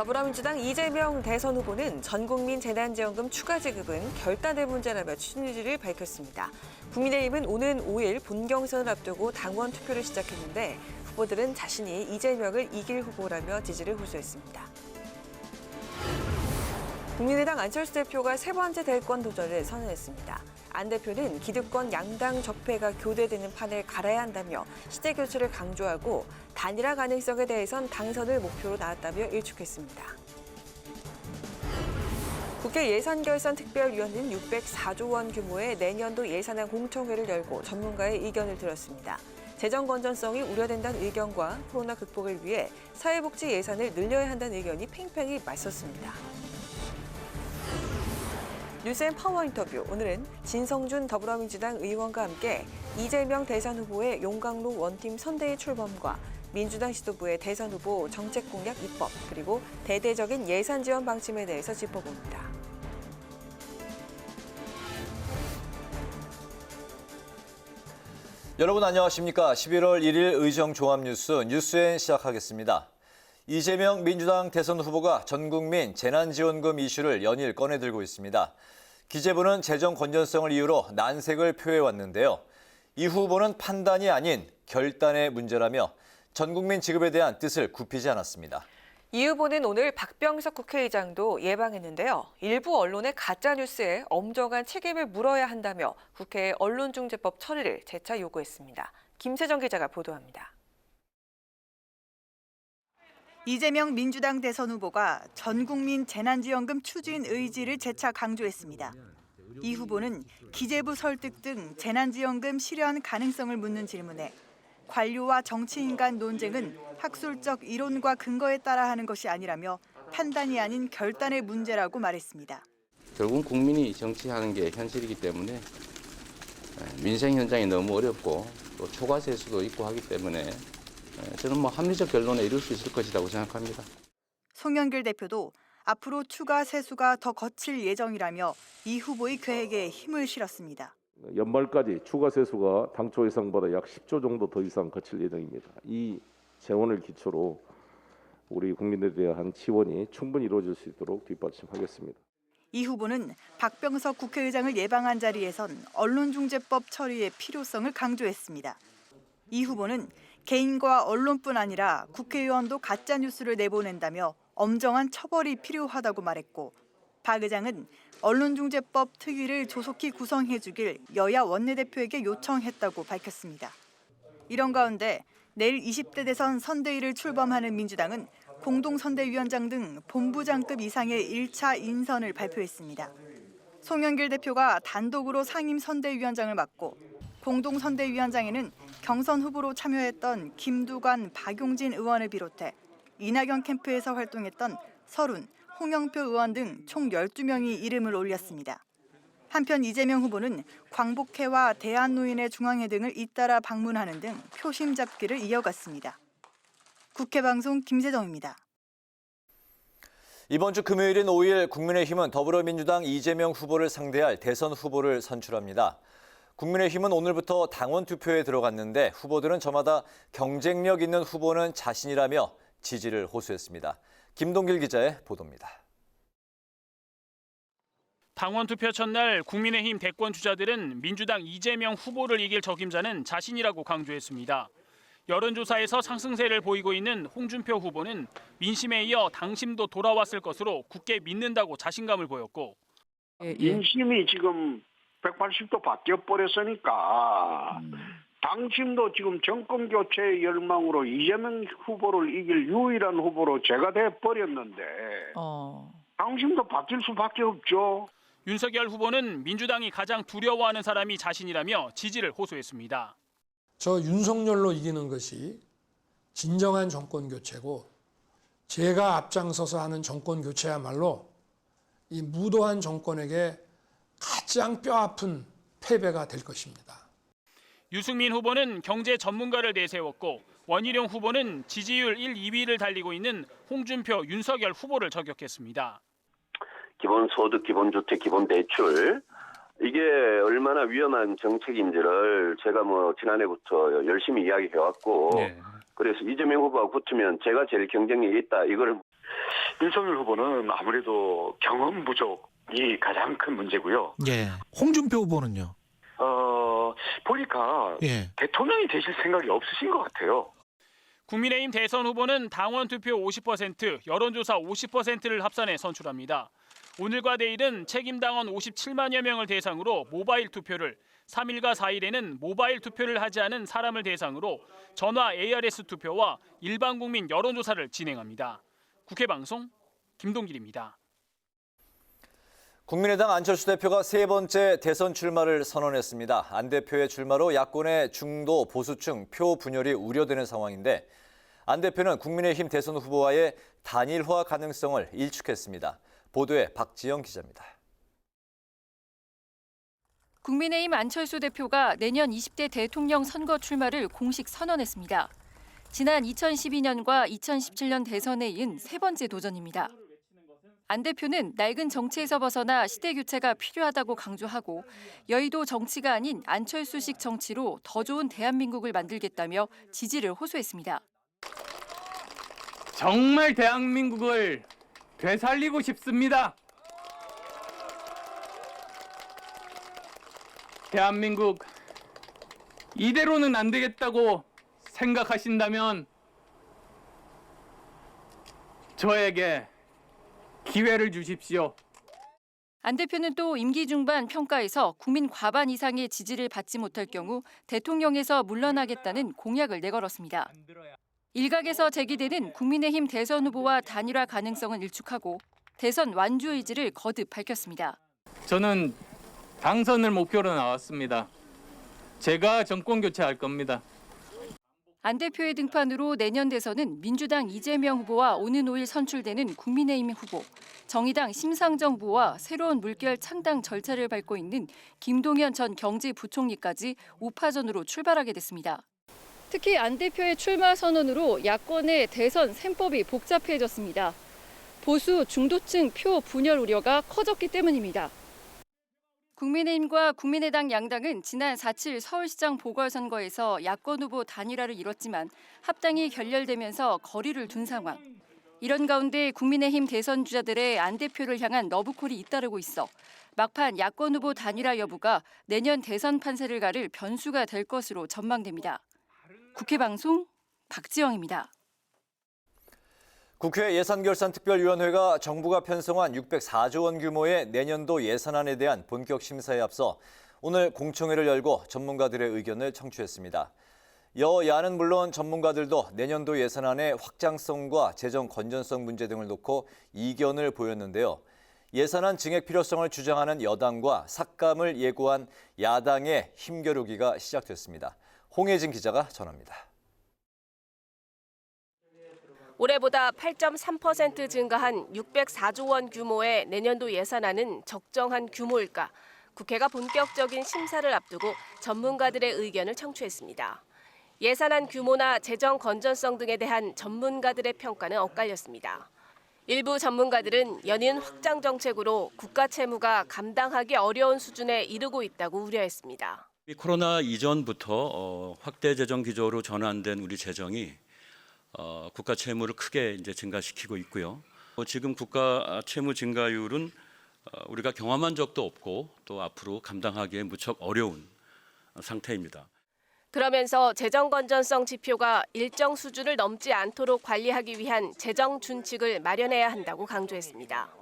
더불어민주당 이재명 대선 후보는 전국민 재난지원금 추가 지급은 결단의 문제라며 추진 의지를 밝혔습니다. 국민의힘은 오는 5일 본경선을 앞두고 당원 투표를 시작했는데 후보들은 자신이 이재명을 이길 후보라며 지지를 호소했습니다. 국민의당 안철수 대표가 세 번째 대권 도전을 선언했습니다. 안 대표는 기득권 양당 적폐가 교대되는 판을 갈아야 한다며 시대 교체를 강조하고 단일화 가능성에 대해선 당선을 목표로 나왔다며 일축했습니다. 국회 예산결산특별위원회는 604조 원 규모의 내년도 예산안 공청회를 열고 전문가의 의견을 들었습니다. 재정 건전성이 우려된다는 의견과 코로나 극복을 위해 사회복지 예산을 늘려야 한다는 의견이 팽팽히 맞섰습니다. 뉴스앤 파워 인터뷰. 오늘은 진성준 더불어민주당 의원과 함께 이재명 대선 후보의 용광로 원팀 선대위 출범과 민주당 지도부의 대선 후보 정책 공약 입법, 그리고 대대적인 예산 지원 방침에 대해서 짚어봅니다. 여러분 안녕하십니까? 11월 1일 의정 종합뉴스 뉴스엔 시작하겠습니다. 이재명 민주당 대선 후보가 전국민 재난지원금 이슈를 연일 꺼내들고 있습니다. 기재부는 재정 건전성을 이유로 난색을 표해왔는데요. 이 후보는 판단이 아닌 결단의 문제라며 전국민 지급에 대한 뜻을 굽히지 않았습니다. 이 후보는 오늘 박병석 국회의장도 예방했는데요. 일부 언론의 가짜뉴스에 엄정한 책임을 물어야 한다며 국회의 언론중재법 처리를 재차 요구했습니다. 김세정 기자가 보도합니다. 이재명 민주당 대선 후보가 전국민 재난지원금 추진 의지를 재차 강조했습니다. 이 후보는 기재부 설득 등 재난지원금 실현 가능성을 묻는 질문에 관료와 정치인 간 논쟁은 학술적 이론과 근거에 따라 하는 것이 아니라며 판단이 아닌 결단의 문제라고 말했습니다. 결국 국민이 정치하는 게 현실이기 때문에 민생 현장이 너무 어렵고 또 초과 세수도 있고 하기 때문에 저는 합리적 결론에 이룰 수 있을 것이라고 생각합니다. 송영길 대표도 앞으로 추가 세수가 더 거칠 예정이라며 이 후보의 계획에 힘을 실었습니다. 연말까지 추가 세수가 당초 예상보다 약 10조 정도 더 이상 거칠 예정입니다. 이 재원을 기초로 우리 국민에 대한 지원이 충분히 이루어질 수 있도록 뒷받침하겠습니다. 이 후보는 박병석 국회의장을 예방한 자리에선 언론중재법 처리의 필요성을 강조했습니다. 이 후보는 개인과 언론뿐 아니라 국회의원도 가짜뉴스를 내보낸다며 엄정한 처벌이 필요하다고 말했고, 박 의장은 언론중재법 특위를 조속히 구성해주길 여야 원내대표에게 요청했다고 밝혔습니다. 이런 가운데 내일 20대 대선 선대위를 출범하는 민주당은 공동선대위원장 등 본부장급 이상의 1차 인선을 발표했습니다. 송영길 대표가 단독으로 상임선대위원장을 맡고 공동선대위원장에는 경선 후보로 참여했던 김두관, 박용진 의원을 비롯해 이낙연 캠프에서 활동했던 설훈, 홍영표 의원 등 총 12명이 이름을 올렸습니다. 한편 이재명 후보는 광복회와 대한노인의 중앙회 등을 잇따라 방문하는 등 표심 잡기를 이어갔습니다. 국회방송 김세정입니다. 이번 주 금요일인 5일 국민의힘은 더불어민주당 이재명 후보를 상대할 대선 후보를 선출합니다. 국민의힘은 오늘부터 당원 투표에 들어갔는데 후보들은 저마다 경쟁력 있는 후보는 자신이라며 지지를 호소했습니다. 김동길 기자의 보도입니다. 당원 투표 첫날 국민의힘 대권 주자들은 민주당 이재명 후보를 이길 적임자는 자신이라고 강조했습니다. 여론조사에서 상승세를 보이고 있는 홍준표 후보는 민심에 이어 당심도 돌아왔을 것으로 굳게 믿는다고 자신감을 보였고, 민심이 지금 180도 바뀌어 버렸으니까 당심도 지금 정권 교체의 열망으로 이재명 후보를 이길 유일한 후보로 제가 돼 버렸는데 당심도 바뀔 수밖에 없죠. 윤석열 후보는 민주당이 가장 두려워하는 사람이 자신이라며 지지를 호소했습니다. 저 윤석열로 이기는 것이 진정한 정권 교체고, 제가 앞장서서 하는 정권 교체야말로 이 무도한 정권에게 가장 뼈아픈 패배가 될 것입니다. 유승민 후보는 경제 전문가를 내세웠고, 원희룡 후보는 지지율 1, 2위를 달리고 있는 홍준표, 윤석열 후보를 저격했습니다. 기본소득, 기본주택, 기본대출, 이게 얼마나 위험한 정책인지를 제가 지난해부터 열심히 이야기해왔고, 그래서 이재명 후보가 붙으면 제가 제일 경쟁력이 있다. 이걸 윤석열 후보는 아무래도 경험 부족이 가장 큰 문제고요. 예. 홍준표 후보는요? 보니까 예. 대통령이 되실 생각이 없으신 것 같아요. 국민의힘 대선 후보는 당원 투표 50%, 여론조사 50%를 합산해 선출합니다. 오늘과 내일은 책임당원 57만여 명을 대상으로 모바일 투표를, 3일과 4일에는 모바일 투표를 하지 않은 사람을 대상으로 전화 ARS 투표와 일반 국민 여론조사를 진행합니다. 국회 방송 김동길입니다. 국민의당 안철수 대표가 세 번째 대선 출마를 선언했습니다. 안 대표의 출마로 야권의 중도 보수층 표 분열이 우려되는 상황인데 안 대표는 국민의힘 대선 후보와의 단일화 가능성을 일축했습니다. 보도에 박지영 기자입니다. 국민의힘 안철수 대표가 내년 20대 대통령 선거 출마를 공식 선언했습니다. 지난 2012년과 2017년 대선에 이은 세 번째 도전입니다. 안 대표는 낡은 정치에서 벗어나 시대 교체가 필요하다고 강조하고 여의도 정치가 아닌 안철수식 정치로 더 좋은 대한민국을 만들겠다며 지지를 호소했습니다. 정말 대한민국을 되살리고 싶습니다. 대한민국 이대로는 안 되겠다고 생각하신다면 저에게 기회를 주십시오. 안 대표는 또 임기 중반 평가에서 국민 과반 이상의 지지를 받지 못할 경우 대통령에서 물러나겠다는 공약을 내걸었습니다. 일각에서 제기되는 국민의힘 대선 후보와 단일화 가능성은 일축하고 대선 완주 의지를 거듭 밝혔습니다. 저는 당선을 목표로 나왔습니다. 제가 정권 교체할 겁니다. 안 대표의 등판으로 내년 대선은 민주당 이재명 후보와 오는 5일 선출되는 국민의힘 후보, 정의당 심상정 후보와 새로운 물결 창당 절차를 밟고 있는 김동연 전 경제부총리까지 5파전으로 출발하게 됐습니다. 특히 안 대표의 출마 선언으로 야권의 대선 셈법이 복잡해졌습니다. 보수 중도층 표 분열 우려가 커졌기 때문입니다. 국민의힘과 국민의당 양당은 지난 4.7 서울시장 보궐선거에서 야권 후보 단일화를 이뤘지만 합당이 결렬되면서 거리를 둔 상황. 이런 가운데 국민의힘 대선 주자들의 안 대표를 향한 러브콜이 잇따르고 있어 막판 야권 후보 단일화 여부가 내년 대선 판세를 가를 변수가 될 것으로 전망됩니다. 국회 방송 박지영입니다. 국회 예산결산특별위원회가 정부가 편성한 604조 원 규모의 내년도 예산안에 대한 본격 심사에 앞서 오늘 공청회를 열고 전문가들의 의견을 청취했습니다. 여야는 물론 전문가들도 내년도 예산안의 확장성과 재정 건전성 문제 등을 놓고 이견을 보였는데요. 예산안 증액 필요성을 주장하는 여당과 삭감을 예고한 야당의 힘겨루기가 시작됐습니다. 홍혜진 기자가 전합니다. 올해보다 8.3% 증가한 604조 원 규모의 내년도 예산안은 적정한 규모일까? 국회가 본격적인 심사를 앞두고 전문가들의 의견을 청취했습니다. 예산안 규모나 재정 건전성 등에 대한 전문가들의 평가는 엇갈렸습니다. 일부 전문가들은 연인 확장 정책으로 국가 채무가 감당하기 어려운 수준에 이르고 있다고 우려했습니다. 코로나 이전부터 확대 재정 기조로 전환된 우리 재정이 국가 채무를 크게 이제 증가시키고 있고요. 지금 국가 채무 증가율은 우리가 경험한 적도 없고 또 앞으로 감당하기에 무척 어려운 상태입니다. 그러면서 재정 건전성 지표가 일정 수준을 넘지 않도록 관리하기 위한 재정 준칙을 마련해야 한다고 강조했습니다.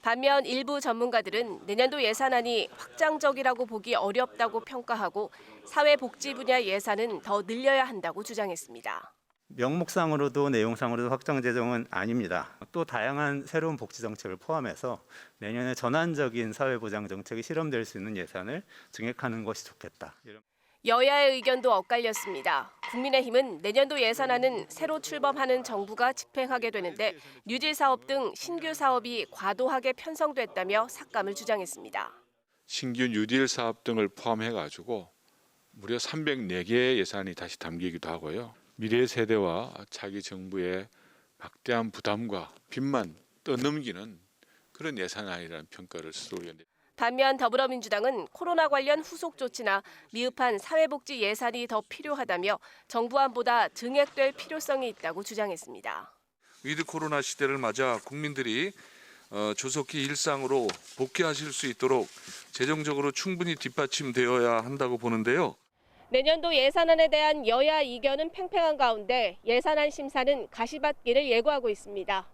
반면 일부 전문가들은 내년도 예산안이 확장적이라고 보기 어렵다고 평가하고 사회복지 분야 예산은 더 늘려야 한다고 주장했습니다. 명목상으로도 내용상으로도 확장 재정은 아닙니다. 또 다양한 새로운 복지 정책을 포함해서 내년에 전환적인 사회보장 정책이 실험될 수 있는 예산을 증액하는 것이 좋겠다. 여야의 의견도 엇갈렸습니다. 국민의힘은 내년도 예산안은 새로 출범하는 정부가 집행하게 되는데 뉴딜 사업 등 신규 사업이 과도하게 편성됐다며 삭감을 주장했습니다. 신규 뉴딜 사업 등을 포함해가지고 무려 304개의 예산이 다시 담기기도 하고요. 미래 세대와 차기 정부의 막대한 부담과 빚만 떠넘기는 그런 예산안이라는 평가를 스스로 의원들. 반면 더불어민주당은 코로나 관련 후속 조치나 미흡한 사회복지 예산이 더 필요하다며 정부안보다 증액될 필요성이 있다고 주장했습니다. 위드 코로나 시대를 맞아 국민들이 조속히 일상으로 복귀하실 수 있도록 재정적으로 충분히 뒷받침되어야 한다고 보는데요. 내년도 예산안에 대한 여야 이견은 팽팽한 가운데 예산안 심사는 가시밭길을 예고하고 있습니다.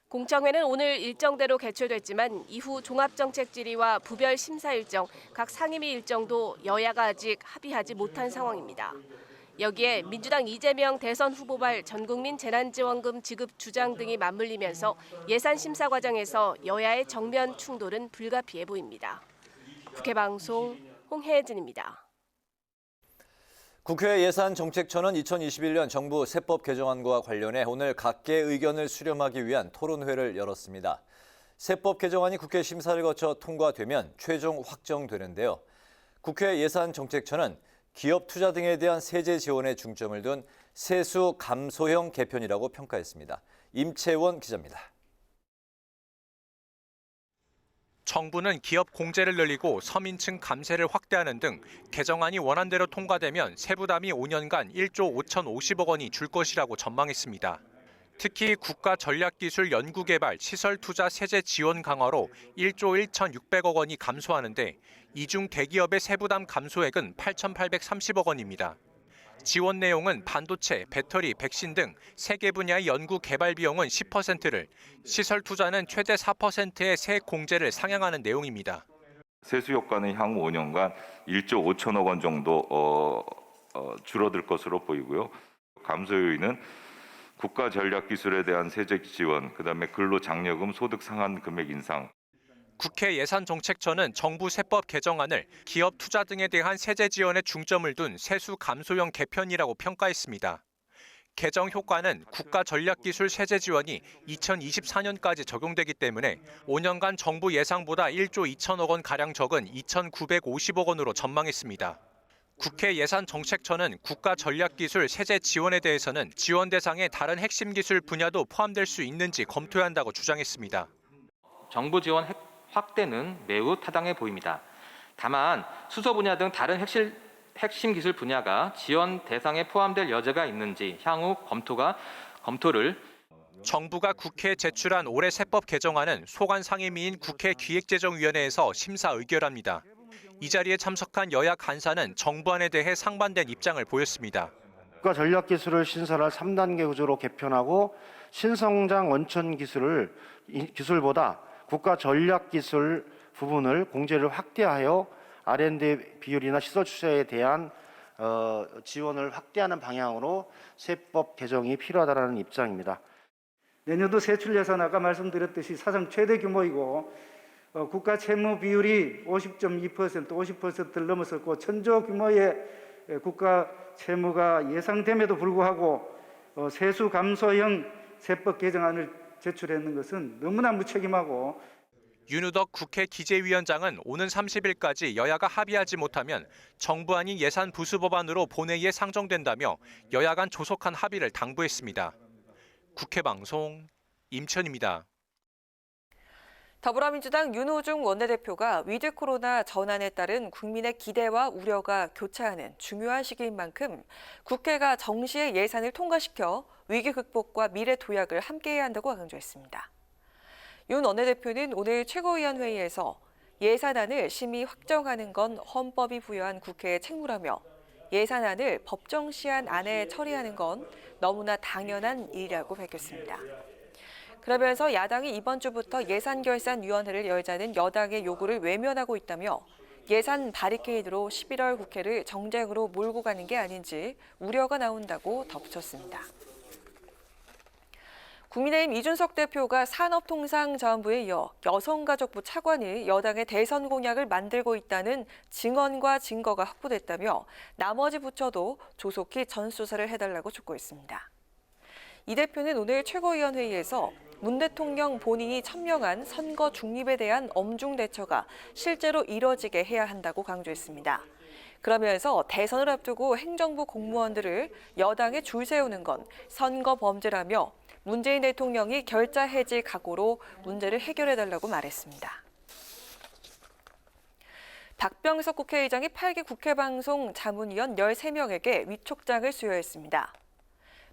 공청회는 오늘 일정대로 개최됐지만 이후 종합정책 질의와 부별 심사 일정, 각 상임위 일정도 여야가 아직 합의하지 못한 상황입니다. 여기에 민주당 이재명 대선 후보발 전국민 재난지원금 지급 주장 등이 맞물리면서 예산 심사 과정에서 여야의 정면 충돌은 불가피해 보입니다. 국회방송 홍혜진입니다. 국회 예산정책처는 2021년 정부 세법 개정안과 관련해 오늘 각계의 의견을 수렴하기 위한 토론회를 열었습니다. 세법 개정안이 국회 심사를 거쳐 통과되면 최종 확정되는데요. 국회 예산정책처는 기업 투자 등에 대한 세제 지원에 중점을 둔 세수 감소형 개편이라고 평가했습니다. 임채원 기자입니다. 정부는 기업 공제를 늘리고 서민층 감세를 확대하는 등 개정안이 원안대로 통과되면 세부담이 5년간 1조 5,050억 원이 줄 것이라고 전망했습니다. 특히 국가전략기술연구개발 시설투자 세제 지원 강화로 1조 1,600억 원이 감소하는데 이 중 대기업의 세부담 감소액은 8,830억 원입니다. 지원 내용은 반도체, 배터리, 백신 등 3개 분야의 연구 개발 비용은 10%를, 시설 투자는 최대 4%의 세액 공제를 상향하는 내용입니다. 세수 효과는 향후 5년간 1조 5천억 원 정도 줄어들 것으로 보이고요. 감소 요인은 국가 전략 기술에 대한 세제 지원, 그다음에 근로장려금 소득 상한 금액 인상. 국회 예산정책처는 정부 세법 개정안을 기업 투자 등에 대한 세제 지원에 중점을 둔 세수 감소형 개편이라고 평가했습니다. 개정 효과는 국가 전략기술 세제 지원이 2024년까지 적용되기 때문에 5년간 정부 예상보다 1조 2천억 원 가량 적은 2,950억 원으로 전망했습니다. 국회 예산정책처는 국가 전략기술 세제 지원에 대해서는 지원 대상에 다른 핵심 기술 분야도 포함될 수 있는지 검토해야 한다고 주장했습니다. 정부 지원 확대는 매우 타당해 보입니다. 다만 수소 분야 등 다른 핵심 기술 분야가 지원 대상에 포함될 여지가 있는지 향후 검토를. 정부가 국회에 제출한 올해 세법 개정안은 소관 상임위인 국회 기획재정위원회에서 심사 의결합니다. 이 자리에 참석한 여야 간사는 정부안에 대해 상반된 입장을 보였습니다. 국가 전략 기술을 신설할 3단계 구조로 개편하고 신성장 원천 기술보다 국가 전략 기술 부분을 공제를 확대하여 R&D 비율이나 시설 투자에 대한 지원을 확대하는 방향으로 세법 개정이 필요하다는 입장입니다. 내년도 세출 예산 아까 말씀드렸듯이 사상 최대 규모이고 국가 채무 비율이 50.2%, 50%를 넘었었고 천조 규모의 국가 채무가 예상됨에도 불구하고 세수 감소형 세법 개정안을 제출했는 것은 너무나 무책임하고. 윤우덕 국회 기재위원장은 오는 30일까지 여야가 합의하지 못하면 정부안이 예산 부수 법안으로 본회의에 상정된다며 여야 간 조속한 합의를 당부했습니다. 국회방송 임천입니다. 더불어민주당 윤호중 원내대표가 위드 코로나 전환에 따른 국민의 기대와 우려가 교차하는 중요한 시기인 만큼 국회가 정시에 예산을 통과시켜 위기 극복과 미래 도약을 함께해야 한다고 강조했습니다. 윤 원내대표는 오늘 최고위원회의에서 예산안을 심의 확정하는 건 헌법이 부여한 국회의 책무라며 예산안을 법정 시한 안에 처리하는 건 너무나 당연한 일이라고 밝혔습니다. 그러면서 야당이 이번 주부터 예산결산위원회를 열자는 여당의 요구를 외면하고 있다며 예산 바리케이드로 11월 국회를 정쟁으로 몰고 가는 게 아닌지 우려가 나온다고 덧붙였습니다. 국민의힘 이준석 대표가 산업통상자원부에 이어 여성가족부 차관이 여당의 대선 공약을 만들고 있다는 증언과 증거가 확보됐다며 나머지 부처도 조속히 전수조사를 해달라고 촉구했습니다. 이 대표는 오늘 최고위원회의에서 문 대통령 본인이 천명한 선거 중립에 대한 엄중 대처가 실제로 이뤄지게 해야 한다고 강조했습니다. 그러면서 대선을 앞두고 행정부 공무원들을 여당에 줄 세우는 건 선거 범죄라며 문재인 대통령이 결자 해지 각오로 문제를 해결해달라고 말했습니다. 박병석 국회의장이 8기 국회방송 자문위원 13명에게 위촉장을 수여했습니다.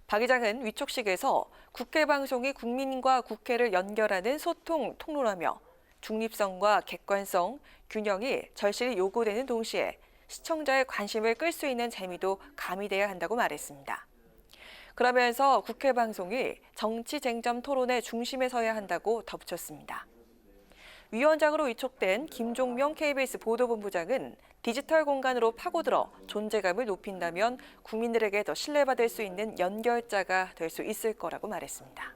박 의장은 위촉식에서 국회 방송이 국민과 국회를 연결하는 소통 통로라며 중립성과 객관성, 균형이 절실히 요구되는 동시에 시청자의 관심을 끌 수 있는 재미도 가미돼야 한다고 말했습니다. 그러면서 국회 방송이 정치 쟁점 토론의 중심에 서야 한다고 덧붙였습니다. 위원장으로 위촉된 김종명 KBS 보도본부장은 디지털 공간으로 파고들어 존재감을 높인다면 국민들에게 더 신뢰받을 수 있는 연결자가 될 수 있을 거라고 말했습니다.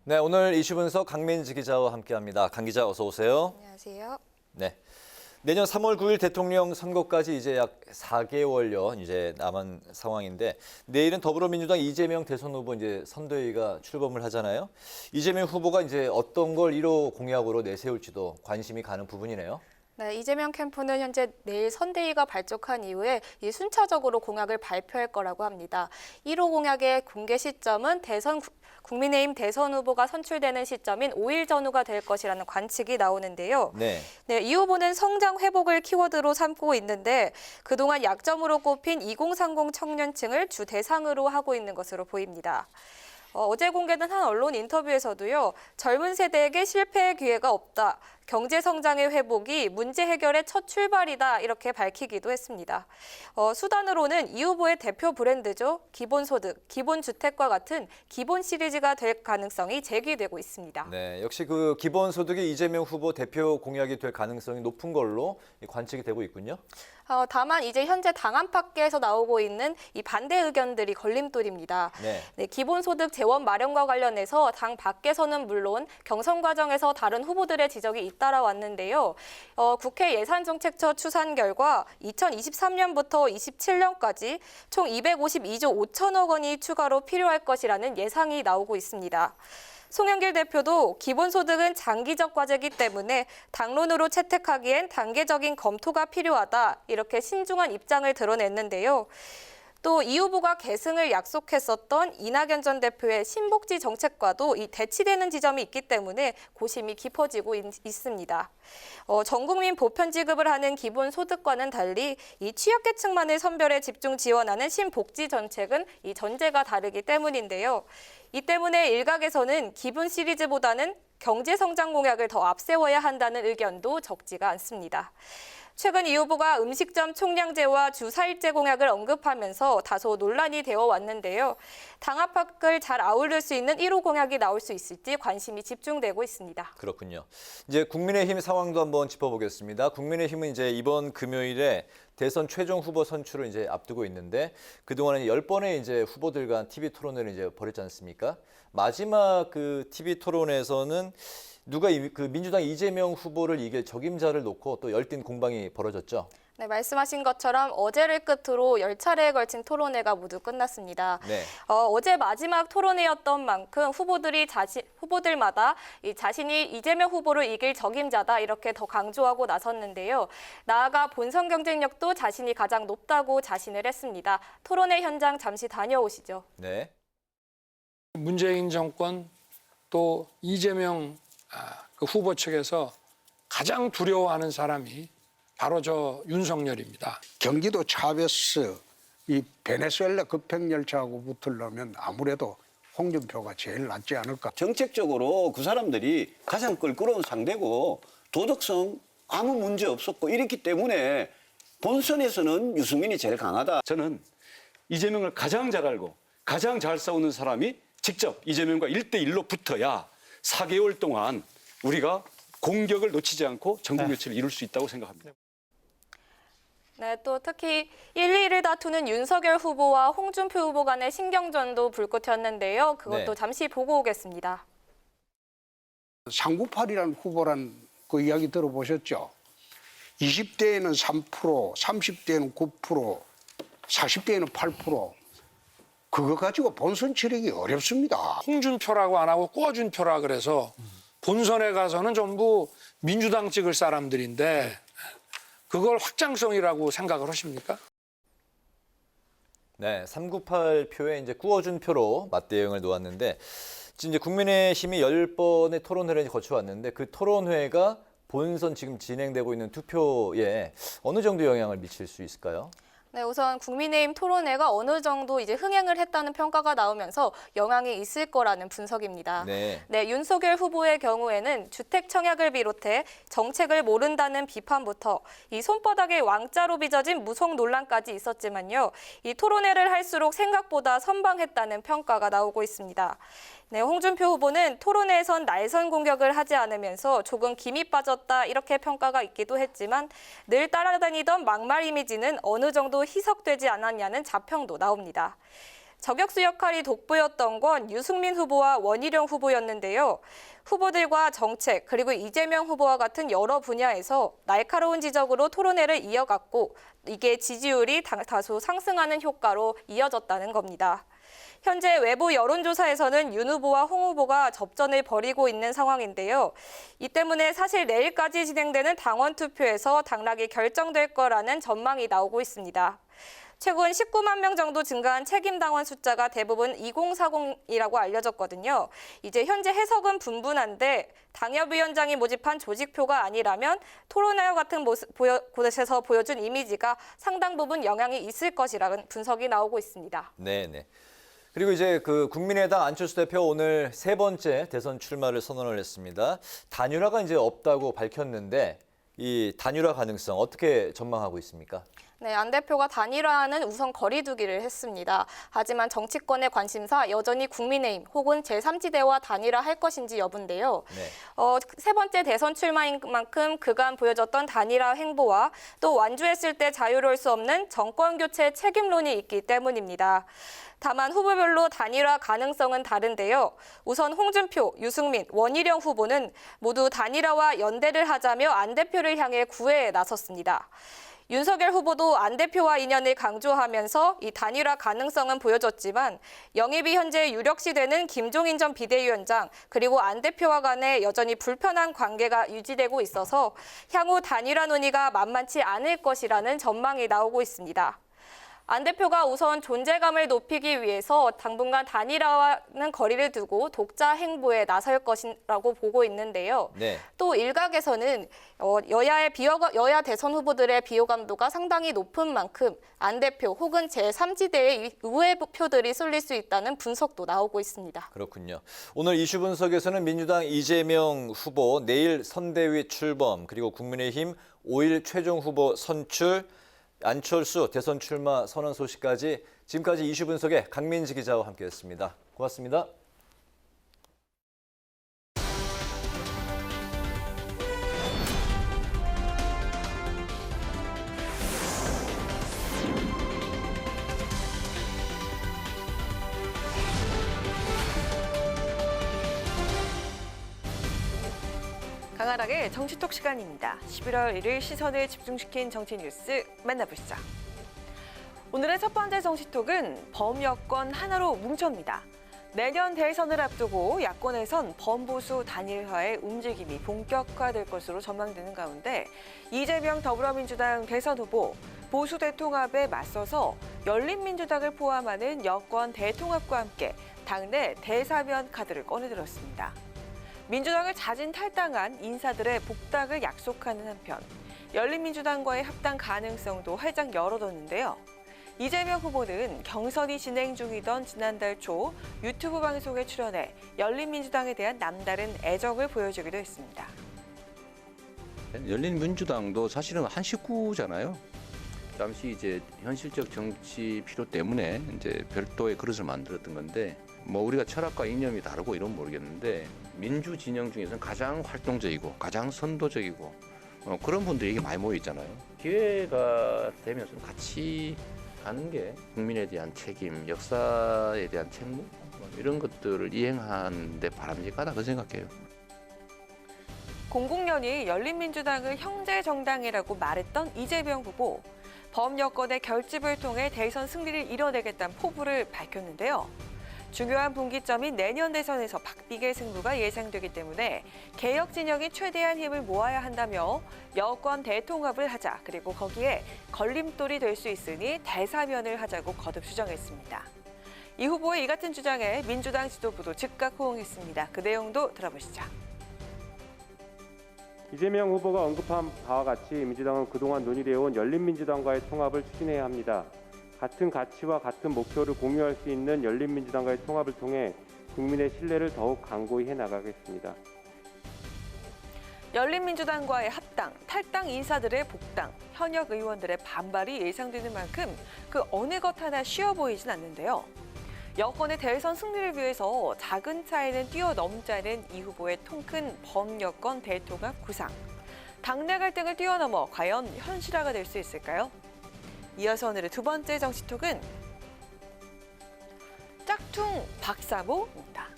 네, 오늘 이슈 분석 강민지 기자와 함께합니다. 강 기자 어서 오세요. 안녕하세요. 네. 내년 3월 9일 대통령 선거까지 이제 약 4개월여 이제 남은 상황인데 내일은 더불어민주당 이재명 대선 후보 이제 선대위가 출범을 하잖아요. 이재명 후보가 이제 어떤 걸 1호 공약으로 내세울지도 관심이 가는 부분이네요. 네, 이재명 캠프는 현재 내일 선대위가 발족한 이후에 순차적으로 공약을 발표할 거라고 합니다. 1호 공약의 공개 시점은 국민의힘 대선 후보가 선출되는 시점인 5일 전후가 될 것이라는 관측이 나오는데요. 네, 이 후보는 성장 회복을 키워드로 삼고 있는데 그동안 약점으로 꼽힌 2030 청년층을 주 대상으로 하고 있는 것으로 보입니다. 어제 공개된 한 언론 인터뷰에서도요. 젊은 세대에게 실패의 기회가 없다. 경제 성장의 회복이 문제 해결의 첫 출발이다. 이렇게 밝히기도 했습니다. 수단으로는 이 후보의 대표 브랜드죠. 기본소득, 기본주택과 같은 기본 시리즈가 될 가능성이 제기되고 있습니다. 네, 역시 그 기본소득이 이재명 후보 대표 공약이 될 가능성이 높은 걸로 관측이 되고 있군요. 다만 이제 현재 당 안팎에서 나오고 있는 이 반대 의견들이 걸림돌입니다. 네, 기본소득 재원 마련과 관련해서 당 밖에서는 물론 경선 과정에서 다른 후보들의 지적이 잇따라 왔는데요. 국회 예산정책처 추산 결과 2023년부터 27년까지 총 252조 5천억 원이 추가로 필요할 것이라는 예상이 나오고 있습니다. 송영길 대표도 기본소득은 장기적 과제이기 때문에 당론으로 채택하기엔 단계적인 검토가 필요하다. 이렇게 신중한 입장을 드러냈는데요. 또 이 후보가 계승을 약속했었던 이낙연 전 대표의 신복지 정책과도 대치되는 지점이 있기 때문에 고심이 깊어지고 있습니다. 전 국민 보편 지급을 하는 기본소득과는 달리 이 취약계층만을 선별해 집중 지원하는 신복지 정책은 이 전제가 다르기 때문인데요. 이 때문에 일각에서는 기본 시리즈보다는 경제성장 공약을 더 앞세워야 한다는 의견도 적지가 않습니다. 최근 이 후보가 음식점 총량제와 주 4일제 공약을 언급하면서 다소 논란이 되어 왔는데요. 당 안팎을 잘 아우를 수 있는 1호 공약이 나올 수 있을지 관심이 집중되고 있습니다. 그렇군요. 이제 국민의힘 상황도 한번 짚어보겠습니다. 국민의힘은 이제 이번 금요일에 대선 최종 후보 선출을 이제 앞두고 있는데 그동안에 10번의 이제 후보들 간 TV 토론회를 이제 벌였지 않습니까? 마지막 그 TV 토론에서는 누가 그 민주당 이재명 후보를 이길 적임자를 놓고 또 열띤 공방이 벌어졌죠. 네, 말씀하신 것처럼 어제를 끝으로 10차례에 걸친 토론회가 모두 끝났습니다. 네. 어제 마지막 토론회였던 만큼 후보들마다 자신이 이재명 후보를 이길 적임자다 이렇게 더 강조하고 나섰는데요. 나아가 본선 경쟁력도 자신이 가장 높다고 자신을 했습니다. 토론회 현장 잠시 다녀오시죠. 네. 문재인 정권 또 이재명 그 후보 측에서 가장 두려워하는 사람이 바로 저 윤석열입니다. 경기도 차베스 이 베네수엘라 급행열차하고 붙으려면 아무래도 홍준표가 제일 낫지 않을까. 정책적으로 그 사람들이 가장 껄끄러운 상대고 도덕성 아무 문제 없었고 이랬기 때문에 본선에서는 유승민이 제일 강하다. 저는 이재명을 가장 잘 알고 가장 잘 싸우는 사람이 직접 이재명과 1대1로 붙어야 4개월 동안 우리가 공격을 놓치지 않고 전국 교체를 이룰 수 있다고 생각합니다. 네, 또 특히 1, 2위를 다투는 윤석열 후보와 홍준표 후보 간의 신경전도 불꽃튀었는데요. 그것도 잠시 보고 오겠습니다. 상구팔이라는 후보란 그 이야기 들어보셨죠? 20대에는 3%, 30대에는 9%, 40대에는 8%. 그거 가지고 본선 치르기 어렵습니다. 홍준표라고 안 하고 꿔준표라 그래서 본선에 가서는 전부 민주당 찍을 사람들인데 그걸 확장성이라고 생각을 하십니까? 네, 398표에 이제 꾸어준 표로 맞대응을 놓았는데 이제 국민의힘이 10번의 토론회를 거쳐왔는데 그 토론회가 본선 지금 진행되고 있는 투표에 어느 정도 영향을 미칠 수 있을까요? 네, 우선 국민의힘 토론회가 어느 정도 이제 흥행을 했다는 평가가 나오면서 영향이 있을 거라는 분석입니다. 네. 네, 윤석열 후보의 경우에는 주택 청약을 비롯해 정책을 모른다는 비판부터 이 손바닥에 왕자로 빚어진 무속 논란까지 있었지만요. 이 토론회를 할수록 생각보다 선방했다는 평가가 나오고 있습니다. 네, 홍준표 후보는 토론회에선 날선 공격을 하지 않으면서 조금 김이 빠졌다 이렇게 평가가 있기도 했지만 늘 따라다니던 막말 이미지는 어느 정도 희석되지 않았냐는 자평도 나옵니다. 저격수 역할이 돋보였던 건 유승민 후보와 원희룡 후보였는데요. 후보들과 정책 그리고 이재명 후보와 같은 여러 분야에서 날카로운 지적으로 토론회를 이어갔고 이게 지지율이 다소 상승하는 효과로 이어졌다는 겁니다. 현재 외부 여론조사에서는 윤 후보와 홍 후보가 접전을 벌이고 있는 상황인데요. 이 때문에 사실 내일까지 진행되는 당원 투표에서 당락이 결정될 거라는 전망이 나오고 있습니다. 최근 19만 명 정도 증가한 책임 당원 숫자가 대부분 2040이라고 알려졌거든요. 이제 현재 해석은 분분한데 당협위원장이 모집한 조직표가 아니라면 토론회와 같은 곳에서 보여준 이미지가 상당 부분 영향이 있을 것이라는 분석이 나오고 있습니다. 네. 그리고 이제 그 국민의당 안철수 대표 오늘 세 번째 대선 출마를 선언을 했습니다. 단일화가 이제 없다고 밝혔는데 이 단일화 가능성 어떻게 전망하고 있습니까? 네, 안 대표가 단일화는 우선 거리두기를 했습니다. 하지만 정치권의 관심사 여전히 국민의힘 혹은 제3지대와 단일화할 것인지 여부인데요. 네. 세 번째 대선 출마인 만큼 그간 보여줬던 단일화 행보와 또 완주했을 때 자유로울 수 없는 정권 교체 책임론이 있기 때문입니다. 다만 후보별로 단일화 가능성은 다른데요. 우선 홍준표, 유승민, 원희룡 후보는 모두 단일화와 연대를 하자며 안 대표를 향해 구애에 나섰습니다. 윤석열 후보도 안 대표와 인연을 강조하면서 이 단일화 가능성은 보여줬지만 영입이 현재 유력시 되는 김종인 전 비대위원장 그리고 안 대표와 간에 여전히 불편한 관계가 유지되고 있어서 향후 단일화 논의가 만만치 않을 것이라는 전망이 나오고 있습니다. 안 대표가 우선 존재감을 높이기 위해서 당분간 단일화와는 거리를 두고 독자 행보에 나설 것이라고 보고 있는데요. 네. 또 일각에서는 여야 대선 후보들의 비호감도가 상당히 높은 만큼 안 대표 혹은 제3지대의 의회 표들이 쏠릴 수 있다는 분석도 나오고 있습니다. 그렇군요. 오늘 이슈 분석에서는 민주당 이재명 후보 내일 선대위 출범 그리고 국민의힘 5일 최종 후보 선출 안철수 대선 출마 선언 소식까지 지금까지 이슈 분석의 강민지 기자와 함께했습니다. 고맙습니다. 강하락의 정치톡 시간입니다. 11월 1일 시선을 집중시킨 정치 뉴스 만나보시죠. 오늘의 첫 번째 정치톡은 범여권 하나로 뭉쳐입니다. 내년 대선을 앞두고 야권에선 범보수 단일화의 움직임이 본격화될 것으로 전망되는 가운데 이재명 더불어민주당 대선 후보 보수 대통합에 맞서서 열린민주당을 포함하는 여권 대통합과 함께 당내 대사면 카드를 꺼내들었습니다. 민주당을 자진 탈당한 인사들의 복당을 약속하는 한편 열린민주당과의 합당 가능성도 활짝 열어뒀는데요. 이재명 후보는 경선이 진행 중이던 지난달 초 유튜브 방송에 출연해 열린민주당에 대한 남다른 애정을 보여주기도 했습니다. 열린민주당도 사실은 한 식구잖아요. 잠시 이제 현실적 정치 필요 때문에 이제 별도의 그릇을 만들었던 건데 뭐 우리가 철학과 이념이 다르고 이런 모르겠는데 민주 진영 중에서는 가장 활동적이고 가장 선도적이고 그런 분들이 많이 모여 있잖아요. 기회가 되면 좀 같이 가는 게 국민에 대한 책임, 역사에 대한 책무 이런 것들을 이행하는 데 바람직하다 그 생각해요. 공공연히 열린민주당을 형제 정당이라고 말했던 이재명 후보. 범여권의 결집을 통해 대선 승리를 이뤄내겠다는 포부를 밝혔는데요. 중요한 분기점인 내년 대선에서 박빙의 승부가 예상되기 때문에 개혁 진영이 최대한 힘을 모아야 한다며 여권 대통합을 하자, 그리고 거기에 걸림돌이 될 수 있으니 대사면을 하자고 거듭 주장했습니다. 이 후보의 이 같은 주장에 민주당 지도부도 즉각 호응했습니다. 그 내용도 들어보시죠. 이재명 후보가 언급한 바와 같이 민주당은 그동안 논의되어온 열린민주당과의 통합을 추진해야 합니다. 같은 가치와 같은 목표를 공유할 수 있는 열린민주당과의 통합을 통해 국민의 신뢰를 더욱 강고히 해나가겠습니다. 열린민주당과의 합당, 탈당 인사들의 복당, 현역 의원들의 반발이 예상되는 만큼 그 어느 것 하나 쉬워 보이진 않는데요. 여권의 대선 승리를 위해서 작은 차이는 뛰어넘자는 이 후보의 통큰 범여권 대통합 구상. 당내 갈등을 뛰어넘어 과연 현실화가 될 수 있을까요? 이어서 오늘의 두 번째 정치톡은 짝퉁 박사모입니다.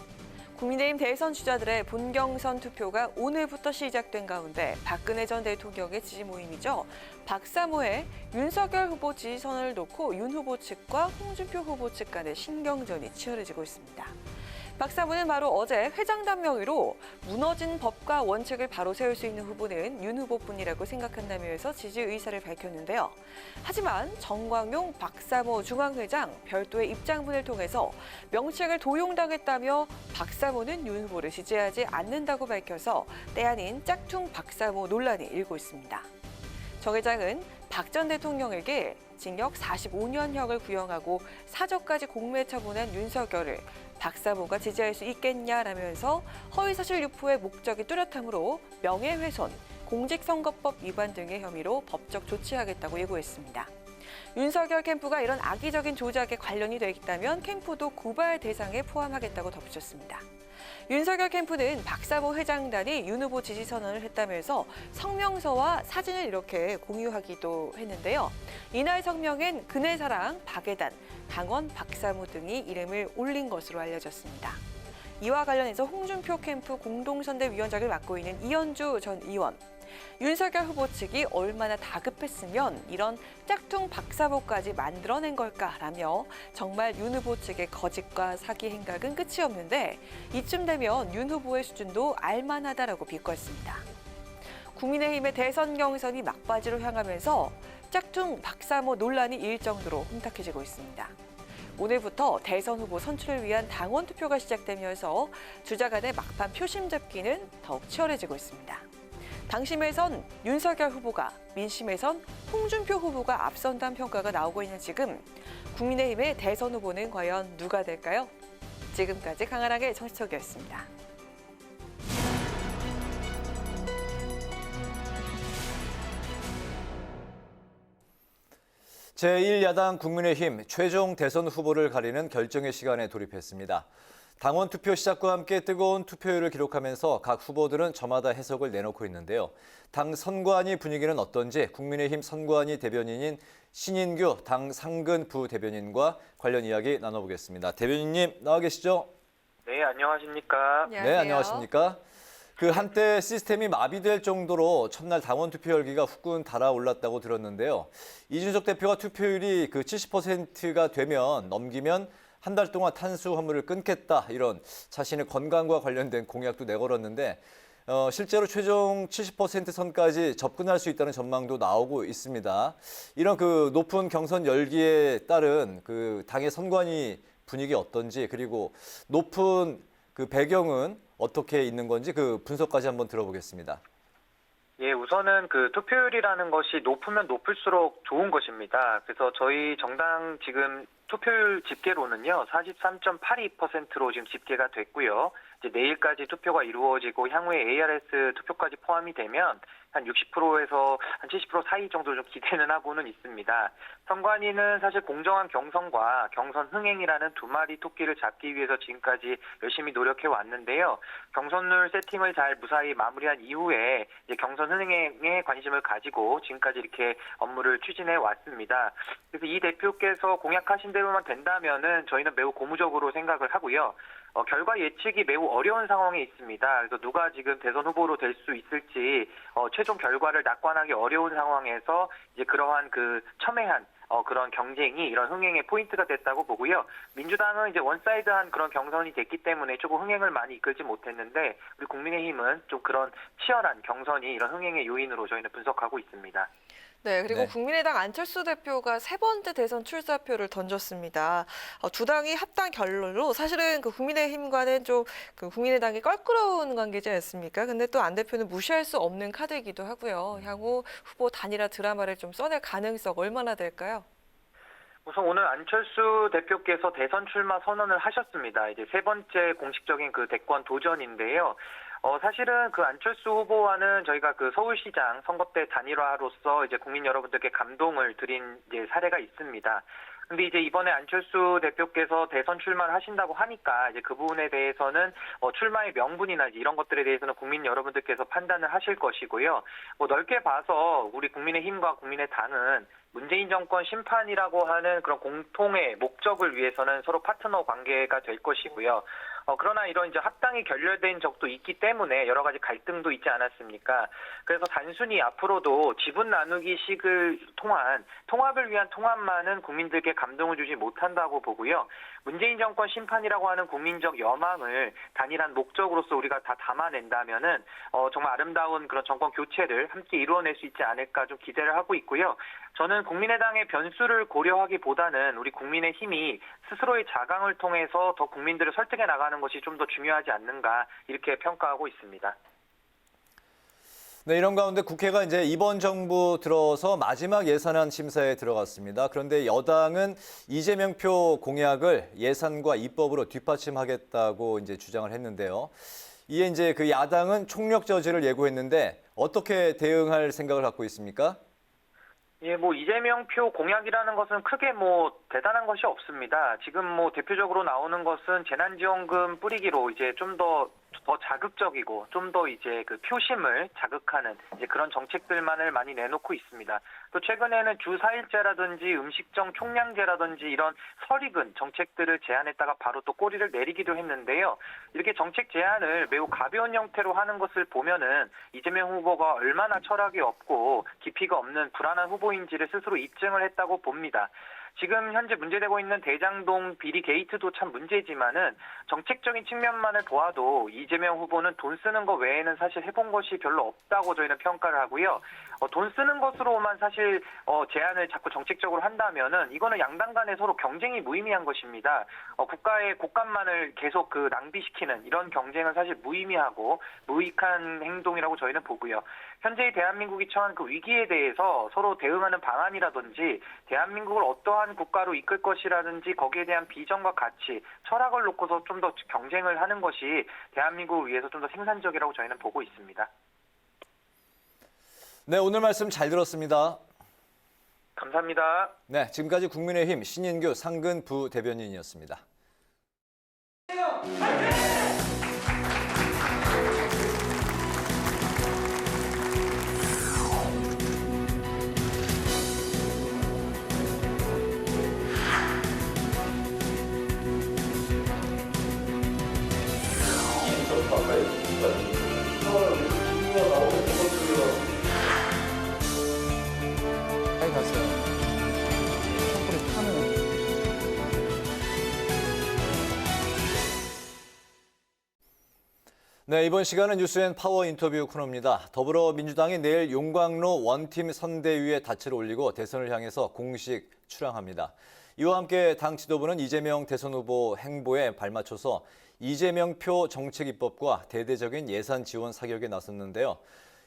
국민의힘 대선 주자들의 본경선 투표가 오늘부터 시작된 가운데 박근혜 전 대통령의 지지 모임이죠. 박사모에 윤석열 후보 지지선을 놓고 윤 후보 측과 홍준표 후보 측 간의 신경전이 치열해지고 있습니다. 박사모는 바로 어제 회장단 명의로 무너진 법과 원칙을 바로 세울 수 있는 후보는 윤 후보뿐이라고 생각한다면서 지지 의사를 밝혔는데요. 하지만 정광용 박사모 중앙회장 별도의 입장문을 통해서 명칭을 도용당했다며 박사모는 윤 후보를 지지하지 않는다고 밝혀서 때 아닌 짝퉁 박사모 논란이 일고 있습니다. 정 회장은 박 전 대통령에게 징역 45년형을 구형하고 사저까지 공매 처분한 윤석열을 박사모가 지지할 수 있겠냐라면서 허위사실 유포의 목적이 뚜렷하므로 명예훼손, 공직선거법 위반 등의 혐의로 법적 조치하겠다고 예고했습니다. 윤석열 캠프가 이런 악의적인 조작에 관련이 돼 있다면 캠프도 고발 대상에 포함하겠다고 덧붙였습니다. 윤석열 캠프는 박사모 회장단이 윤 후보 지지 선언을 했다면서 성명서와 사진을 이렇게 공유하기도 했는데요. 이날 성명엔 그네사랑, 박예단, 강원 박사모 등이 이름을 올린 것으로 알려졌습니다. 이와 관련해서 홍준표 캠프 공동선대위원장을 맡고 있는 이현주 전 의원. 윤석열 후보 측이 얼마나 다급했으면 이런 짝퉁 박사모까지 만들어낸 걸까라며 정말 윤 후보 측의 거짓과 사기 행각은 끝이 없는데 이쯤 되면 윤 후보의 수준도 알만하다라고 비꼬았습니다. 국민의힘의 대선 경선이 막바지로 향하면서 짝퉁 박사모 논란이 일 정도로 혼탁해지고 있습니다. 오늘부터 대선 후보 선출을 위한 당원 투표가 시작되면서 주자 간의 막판 표심 잡기는 더욱 치열해지고 있습니다. 당심에선 윤석열 후보가, 민심에선 홍준표 후보가 앞선다는 평가가 나오고 있는 지금 국민의힘의 대선 후보는 과연 누가 될까요? 지금까지 강한하게 정치톡이었습니다. 제1야당 국민의힘 최종 대선 후보를 가리는 결정의 시간에 돌입했습니다. 당원 투표 시작과 함께 뜨거운 투표율을 기록하면서 각 후보들은 저마다 해석을 내놓고 있는데요. 당 선관위 분위기는 어떤지 국민의힘 선관위 대변인인 신인규 당 상근 부대변인과 관련 이야기 나눠보겠습니다. 대변인님 나와 계시죠? 네, 안녕하십니까? 네, 안녕하십니까? 그 한때 시스템이 마비될 정도로 첫날 당원 투표 열기가 후끈 달아올랐다고 들었는데요. 이준석 대표가 투표율이 그 70%가 넘기면 한 달 동안 탄수화물을 끊겠다 이런 자신의 건강과 관련된 공약도 내걸었는데 실제로 최종 70% 선까지 접근할 수 있다는 전망도 나오고 있습니다. 이런 그 높은 경선 열기에 따른 그 당의 선관위 분위기 어떤지 그리고 높은 그 배경은 어떻게 있는 건지 그 분석까지 한번 들어보겠습니다. 예, 우선은 그 투표율이라는 것이 높으면 높을수록 좋은 것입니다. 그래서 저희 정당 지금 투표율 집계로는요, 43.82%로 지금 집계가 됐고요. 이제 내일까지 투표가 이루어지고 향후에 ARS 투표까지 포함이 되면 한 60%에서 한 70% 사이 정도 좀 기대는 하고는 있습니다. 선관위는 사실 공정한 경선과 경선 흥행이라는 두 마리 토끼를 잡기 위해서 지금까지 열심히 노력해 왔는데요. 경선룰 세팅을 잘 무사히 마무리한 이후에 이제 경선 흥행에 관심을 가지고 지금까지 이렇게 업무를 추진해 왔습니다. 그래서 이 대표께서 공약하신 대로만 된다면은 저희는 매우 고무적으로 생각을 하고요. 결과 예측이 매우 어려운 상황에 있습니다. 그래서 누가 지금 대선 후보로 될 수 있을지 최종 결과를 낙관하기 어려운 상황에서 이제 그러한 그 첨예한 그런 경쟁이 이런 흥행의 포인트가 됐다고 보고요. 민주당은 이제 원사이드한 그런 경선이 됐기 때문에 조금 흥행을 많이 이끌지 못했는데 우리 국민의힘은 좀 그런 치열한 경선이 이런 흥행의 요인으로 저희는 분석하고 있습니다. 네, 그리고 네. 국민의당 안철수 대표가 세 번째 대선 출사표를 던졌습니다. 두 당이 합당 결론로 사실은 그 국민의힘과는 좀 그 국민의당이 껄끄러운 관계지 않습니까? 근데 또 안 대표는 무시할 수 없는 카드이기도 하고요. 향후 후보 단일화 드라마를 좀 써낼 가능성 얼마나 될까요? 우선 오늘 안철수 대표께서 대선 출마 선언을 하셨습니다. 이제 세 번째 공식적인 그 대권 도전인데요. 사실은 그 안철수 후보와는 저희가 그 서울시장 선거 때 단일화로서 이제 국민 여러분들께 감동을 드린 이제 사례가 있습니다. 근데 이제 이번에 안철수 대표께서 대선 출마를 하신다고 하니까 이제 그 부분에 대해서는 출마의 명분이나 이제 이런 것들에 대해서는 국민 여러분들께서 판단을 하실 것이고요. 넓게 봐서 우리 국민의힘과 국민의당은 문재인 정권 심판이라고 하는 그런 공통의 목적을 위해서는 서로 파트너 관계가 될 것이고요. 그러나 이런 이제 합당이 결렬된 적도 있기 때문에 여러 가지 갈등도 있지 않았습니까? 그래서 단순히 앞으로도 지분 나누기식을 통한 통합을 위한 통합만은 국민들께 감동을 주지 못한다고 보고요. 문재인 정권 심판이라고 하는 국민적 여망을 단일한 목적으로서 우리가 다 담아낸다면은 정말 아름다운 그런 정권 교체를 함께 이루어낼 수 있지 않을까 좀 기대를 하고 있고요. 저는 국민의당의 변수를 고려하기보다는 우리 국민의힘이 스스로의 자강을 통해서 더 국민들을 설득해 나가는 것이 좀 더 중요하지 않는가 이렇게 평가하고 있습니다. 네, 이런 가운데 국회가 이제 이번 정부 들어서 마지막 예산안 심사에 들어갔습니다. 그런데 여당은 이재명표 공약을 예산과 입법으로 뒷받침하겠다고 이제 주장을 했는데요. 이에 이제 그 야당은 총력 저지를 예고했는데 어떻게 대응할 생각을 갖고 있습니까? 예, 이재명표 공약이라는 것은 크게 대단한 것이 없습니다. 지금 대표적으로 나오는 것은 재난지원금 뿌리기로 이제 좀 더 자극적이고 좀 더 이제 그 표심을 자극하는 이제 그런 정책들만을 많이 내놓고 있습니다. 또 최근에는 주 4일제라든지 음식점 총량제라든지 이런 설익은 정책들을 제안했다가 바로 또 꼬리를 내리기도 했는데요. 이렇게 정책 제안을 매우 가벼운 형태로 하는 것을 보면은 이재명 후보가 얼마나 철학이 없고 깊이가 없는 불안한 후보인지를 스스로 입증을 했다고 봅니다. 지금 현재 문제되고 있는 대장동 비리 게이트도 참 문제지만은 정책적인 측면만을 보아도 이재명 후보는 돈 쓰는 것 외에는 사실 해본 것이 별로 없다고 저희는 평가를 하고요. 돈 쓰는 것으로만 사실 제안을 자꾸 정책적으로 한다면은 이거는 양당 간에 서로 경쟁이 무의미한 것입니다. 국가의 곳간만을 계속 그 낭비시키는 이런 경쟁은 사실 무의미하고 무익한 행동이라고 저희는 보고요. 현재의 대한민국이 처한 그 위기에 대해서 서로 대응하는 방안이라든지 대한민국을 어떠한 국가로 이끌 것이라든지 거기에 대한 비전과 가치, 철학을 놓고서 좀 더 경쟁을 하는 것이 대한민국을 위해서 좀 더 생산적이라고 저희는 보고 있습니다. 네, 오늘 말씀 잘 들었습니다. 감사합니다. 네, 지금까지 국민의힘 신인규 상근 부대변인이었습니다. 네, 이번 시간은 뉴스앤 파워 인터뷰 코너입니다. 더불어민주당이 내일 용광로 원팀 선대위에 닻을 올리고 대선을 향해서 공식 출항합니다. 이와 함께 당 지도부는 이재명 대선 후보 행보에 발맞춰서 이재명표 정책 입법과 대대적인 예산 지원 사격에 나섰는데요.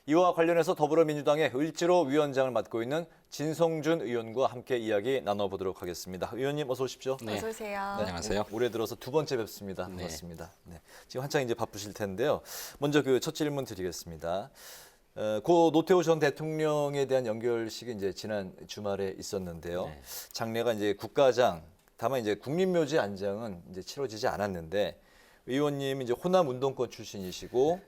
이와 관련해서 더불어민주당의 을지로 위원장을 맡고 있는 진성준 의원과 함께 이야기 나눠보도록 하겠습니다. 의원님 어서 오십시오. 네. 어서 오세요. 네, 안녕하세요. 올해 들어서 두 번째 뵙습니다. 네. 반갑습니다. 네. 지금 한창 이제 바쁘실 텐데요. 먼저 그 첫 질문 드리겠습니다. 고 노태우 전 대통령에 대한 연결식이 이제 지난 주말에 있었는데요. 네. 장례가 이제 국가장, 다만 이제 국립묘지 안장은 이제 치러지지 않았는데 의원님 이제 호남 운동권 출신이시고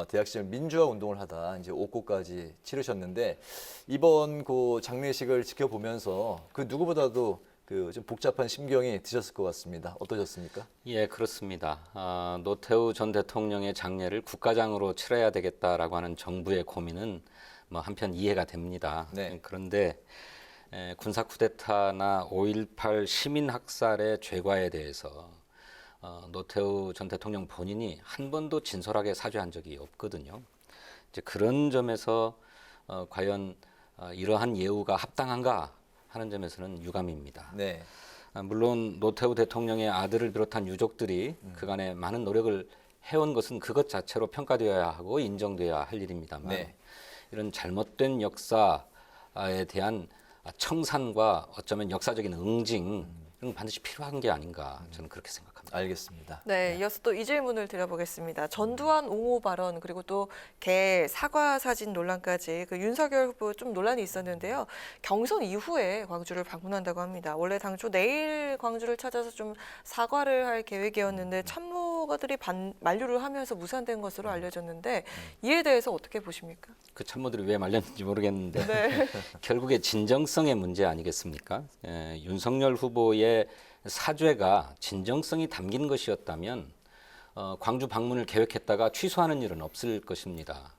대학 시절 민주화 운동을 하다 이제 옥고까지 치르셨는데 이번 그 장례식을 지켜보면서 그 누구보다도 그 좀 복잡한 심경이 드셨을 것 같습니다. 어떠셨습니까? 예, 그렇습니다. 노태우 전 대통령의 장례를 국가장으로 치러야 되겠다라고 하는 정부의 고민은 한편 이해가 됩니다. 네. 그런데 군사 쿠데타나 5.18 시민 학살의 죄과에 대해서 노태우 전 대통령 본인이 한 번도 진솔하게 사죄한 적이 없거든요. 이제 그런 점에서 과연 이러한 예우가 합당한가 하는 점에서는 유감입니다. 네. 물론 노태우 대통령의 아들을 비롯한 유족들이 그간에 많은 노력을 해온 것은 그것 자체로 평가되어야 하고 인정되어야 할 일입니다만 네. 이런 잘못된 역사에 대한 청산과 어쩌면 역사적인 응징 이런 건 반드시 필요한 게 아닌가 저는 그렇게 생각합니다. 알겠습니다. 네, 이어서 또 이 질문을 드려보겠습니다. 전두환 옹호 발언 그리고 또 개 사과 사진 논란까지 그 윤석열 후보 좀 논란이 있었는데요. 경선 이후에 광주를 방문한다고 합니다. 원래 당초 내일 광주를 찾아서 좀 사과를 할 계획이었는데 참모가들이 만류를 하면서 무산된 것으로 알려졌는데 이에 대해서 어떻게 보십니까? 그 참모들이 왜 말렸는지 모르겠는데 네. 결국에 진정성의 문제 아니겠습니까? 윤석열 후보의 사죄가 진정성이 담긴 것이었다면 광주 방문을 계획했다가 취소하는 일은 없을 것입니다.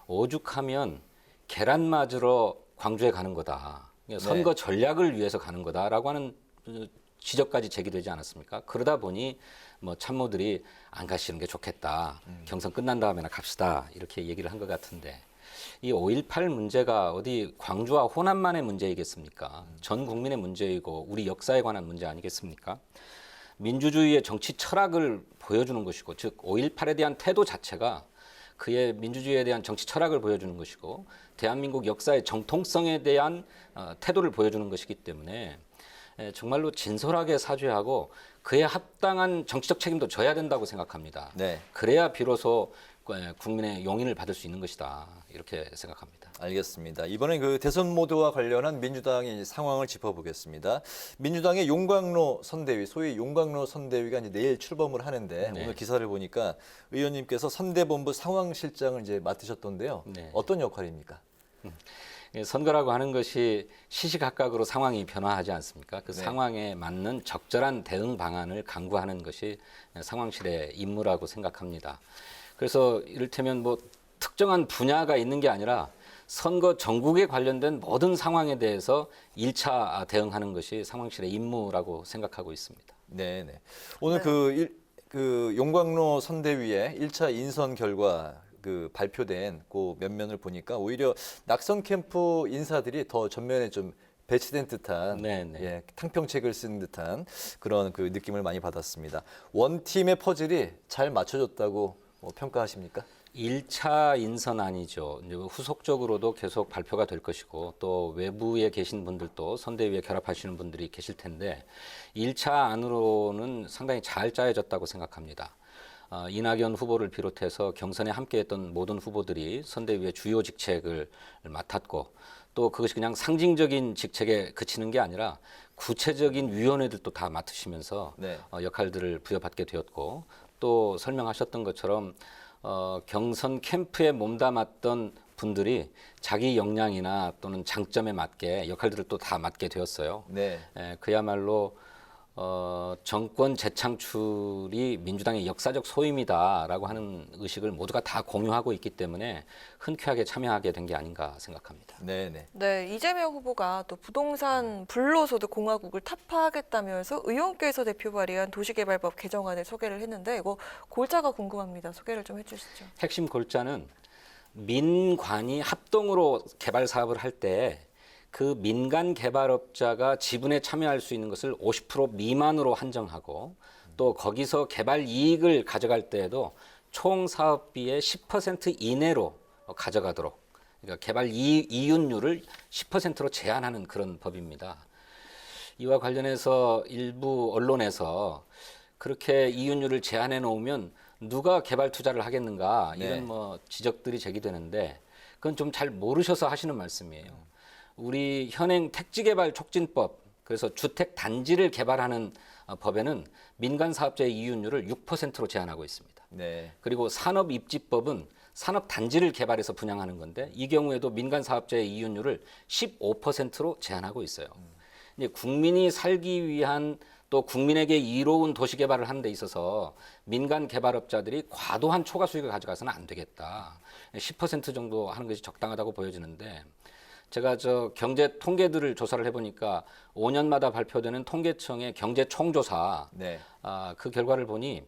오죽하면 계란 맞으러 광주에 가는 거다. 선거 전략을 위해서 가는 거다라고 하는 지적까지 제기되지 않았습니까? 그러다 보니 뭐 참모들이 안 가시는 게 좋겠다. 경선 끝난 다음에나 갑시다. 이렇게 얘기를 한 것 같은데 이 5.18 문제가 어디 광주와 호남만의 문제이겠습니까? 전 국민의 문제이고 우리 역사에 관한 문제 아니겠습니까? 민주주의의 정치 철학을 보여주는 것이고 즉 5.18에 대한 태도 자체가 그의 민주주의에 대한 정치 철학을 보여주는 것이고 대한민국 역사의 정통성에 대한 태도를 보여주는 것이기 때문에 정말로 진솔하게 사죄하고 그에 합당한 정치적 책임도 져야 된다고 생각합니다. 네. 그래야 비로소 국민의 용인을 받을 수 있는 것이다. 이렇게 생각합니다. 알겠습니다. 이번엔 그 대선 모드와 관련한 민주당의 상황을 짚어보겠습니다. 민주당의 용광로 선대위, 소위 용광로 선대위가 이제 내일 출범을 하는데 네. 오늘 기사를 보니까 의원님께서 선대본부 상황실장을 이제 맡으셨던데요. 네. 어떤 역할입니까? 선거라고 하는 것이 시시각각으로 상황이 변화하지 않습니까? 그 네. 상황에 맞는 적절한 대응 방안을 강구하는 것이 상황실의 임무라고 생각합니다. 그래서 이를테면 뭐 특정한 분야가 있는 게 아니라 선거 전국에 관련된 모든 상황에 대해서 1차 대응하는 것이 상황실의 임무라고 생각하고 있습니다. 네, 네. 오늘 그 용광로 선대위의 1차 인선 결과 그 발표된 그 면면을 보니까 오히려 낙선 캠프 인사들이 더 전면에 좀 배치된 듯한 예, 탕평책을 쓴 듯한 그런 그 느낌을 많이 받았습니다. 원팀의 퍼즐이 잘 맞춰졌다고 평가하십니까? 1차 인선안이죠. 이제 후속적으로도 계속 발표가 될 것이고 또 외부에 계신 분들도 선대위에 결합하시는 분들이 계실 텐데 1차 안으로는 상당히 잘 짜여졌다고 생각합니다. 이낙연 후보를 비롯해서 경선에 함께했던 모든 후보들이 선대위의 주요 직책을 맡았고 또 그것이 그냥 상징적인 직책에 그치는 게 아니라 구체적인 위원회들도 다 맡으시면서 역할들을 부여받게 되었고 또 설명하셨던 것처럼 경선 캠프에 몸담았던 분들이 자기 역량이나 또는 장점에 맞게 역할들을 또 다 맡게 되었어요. 네. 그야말로 정권 재창출이 민주당의 역사적 소임이다라고 하는 의식을 모두가 다 공유하고 있기 때문에 흔쾌하게 참여하게 된 게 아닌가 생각합니다. 네. 이재명 후보가 또 부동산 불로소득 공화국을 타파하겠다면서 의원께서 대표 발의한 도시개발법 개정안을 소개를 했는데 이거 골자가 궁금합니다. 소개를 좀 해주시죠. 핵심 골자는 민관이 합동으로 개발 사업을 할 때 그 민간 개발업자가 지분에 참여할 수 있는 것을 50% 미만으로 한정하고 또 거기서 개발 이익을 가져갈 때에도 총 사업비의 10% 이내로 가져가도록 그러니까 개발 이윤율을 10%로 제한하는 그런 법입니다. 이와 관련해서 일부 언론에서 그렇게 이윤율을 제한해 놓으면 누가 개발 투자를 하겠는가 이런 뭐 지적들이 제기되는데 그건 좀 잘 모르셔서 하시는 말씀이에요. 우리 현행 택지개발 촉진법 그래서 주택 단지를 개발하는 법에는 민간 사업자의 이윤율을 6%로 제한하고 있습니다. 네. 그리고 산업입지법은 산업 단지를 개발해서 분양하는 건데 이 경우에도 민간 사업자의 이윤율을 15%로 제한하고 있어요. 이제 국민이 살기 위한 또 국민에게 이로운 도시 개발을 하는 데 있어서 민간 개발업자들이 과도한 초과 수익을 가져가서는 안 되겠다. 10% 정도 하는 것이 적당하다고 보여지는데 제가 경제 통계들을 조사를 해보니까 5년마다 발표되는 통계청의 경제 총조사 그 결과를 보니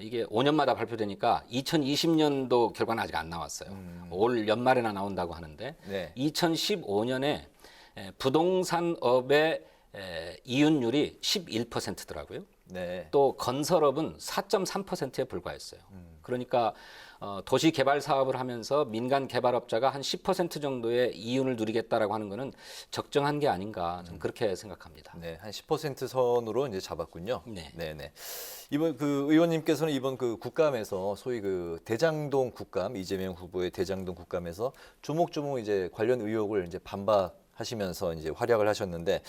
이게 5년마다 발표되니까 2020년도 결과는 아직 안 나왔어요. 올 연말에나 나온다고 하는데 네. 2015년에 부동산업의 이윤율이 11%더라고요. 네. 또 건설업은 4.3%에 불과했어요. 그러니까 도시 개발 사업을 하면서 민간 개발업자가 한 10% 정도의 이윤을 누리겠다라고 하는 것은 적정한 게 아닌가 저는 그렇게 생각합니다. 네, 한 10% 선으로 이제 잡았군요. 네. 네네. 이번 그 의원님께서는 이번 그 국감에서 소위 그 대장동 국감, 이재명 후보의 대장동 국감에서 조목조목 이제 관련 의혹을 이제 반박하시면서 이제 활약을 하셨는데,